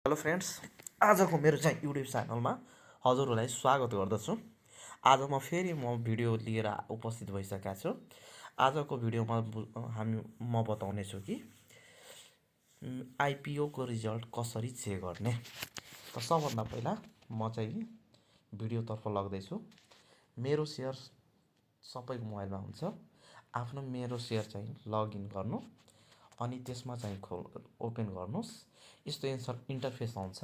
Hello friends, आजको मेरो चाहिँ युट्युब च्यानलमा हजुरहरूलाई स्वागत गर्दछु। आज म भिडियो लिएर उपस्थित भइसकेको छु। आजको भिडियोमा म बताउने छु कि आइपिओको रिजल्ट कसरी चेक गर्ने। त सबभन्दा पहिला म चाहिँ भिडियोतर्फ लाग्दैछु। मेरो सेयर सबैको मोबाइलमा हुन्छ। आफ्नो मेरो सेयर चाहिँ लगइन गर्नु अनि त्यसमा चाहिँ ओपन गर्नुहोस्। यस्तो इन्टरफेस आउँछ,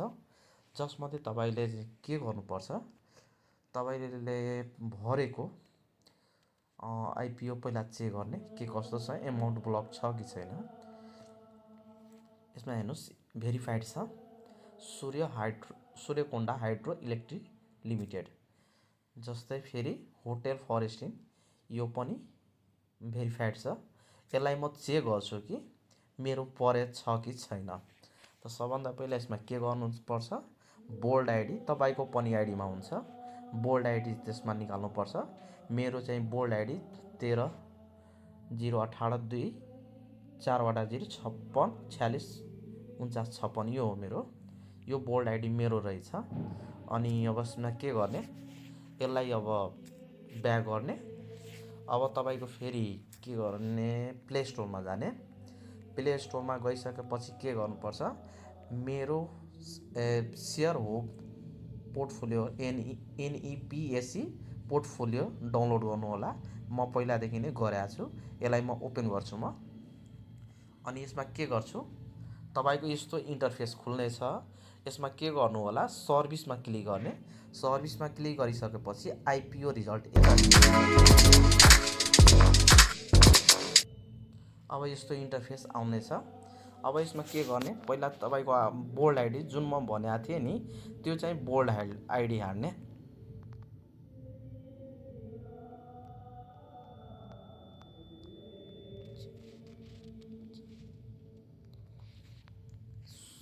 जसमध्ये तपाईँले के गर्नुपर्छ, तपाईँले भरेको आइपिओ पहिला चेक गर्ने के कस्तो छ, एमाउन्ट ब्लक छ कि छैन। यसमा हेर्नुहोस्, भेरिफाइड छ, सूर्यकोण्डा हाइड्रो इलेक्ट्रिक लिमिटेड। जस्तै फेरि होटेल फरेस्ट इन, यो पनि भेरिफाइड छ। यसलाई म चेक गर्छु कि मेरो परे छ कि छैन। त सबभन्दा पहिला यसमा के गर्नुपर्छ, बोल्ड आइडी तपाईँको पनि आइडीमा हुन्छ। बोल्ड आइडी त्यसमा निकाल्नुपर्छ। मेरो चाहिँ बोल्ड आइडी 13/0/18/2 4/0564649 यो हो मेरो। यो बोल्ड आइडी मेरो रहेछ। अनि अब यसमा के गर्ने, यसलाई अब ब्याक गर्ने। अब तपाईँको फेरि के गर्ने, प्ले स्टोरमा जाने। प्ले स्टोरमा गइसकेपछि के गर्नुपर्छ, मेरो सेयर हो पोर्टफोलियो एनइपिएससी पोर्टफोलियो डाउनलोड गर्नु होला। म पहिलादेखि नै गरेको छु। यसलाई म ओपन गर्छु अनि यसमा के गर्छु, तपाईँको यस्तो इन्टरफेस खुल्नेछ। यसमा के गर्नु होला, सर्भिसमा क्लिक गर्ने। सर्भिसमा क्लिक गरिसकेपछि आइपिओ रिजल्ट अब यस्तो इन्टरफेस आउनेछ। अब यसमा के गर्ने, पहिला तपाईँको बोल्ड आइडी जुन म भनेको थिएँ नि, त्यो चाहिँ बोल्ड आइडी हाल्ने।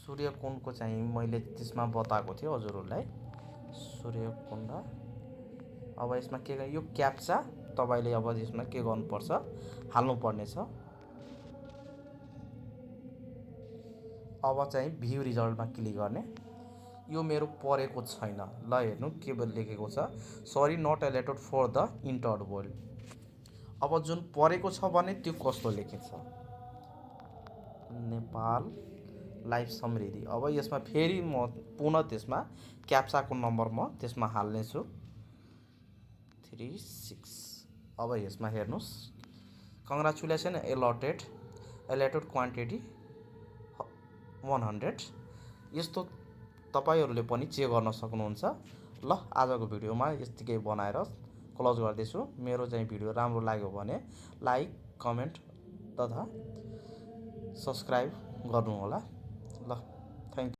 सूर्यकोणको चाहिँ मैले त्यसमा बताएको थिएँ हजुरहरूलाई, सूर्यकोण्डा। अब यसमा के यो क्याप्चा तपाईँले अब यसमा के गर्नुपर्छ, हाल्नुपर्नेछ। अब चाहिँ भ्यू रिजल्टमा क्लिक गर्ने। यो मेरो परेको छैन। ल हेर्नु के लेखेको छ, sorry not allotted for the entered bold. अब जुन परेको छ भने त्यो कस्तो लेखेको छ, नेपाल लाइफ समृद्धि। अब यसमा फेरि म पुनः त्यसमा क्याप्चाको नम्बर म त्यसमा हाल्नेछु 36। अब यसमा हेर्नुहोस्, कङ्ग्रेचुलेसन एलर्टेड क्वान्टिटी 100। यस्तो तपाईँहरूले पनि चेक गर्न सक्नुहुन्छ। ल आजको भिडियोमा यतिकै बनाएर क्लोज गर्दैछु। मेरो चाहिँ भिडियो राम्रो लाग्यो भने लाइक, कमेन्ट तथा सब्सक्राइब गर्नुहोला। ल।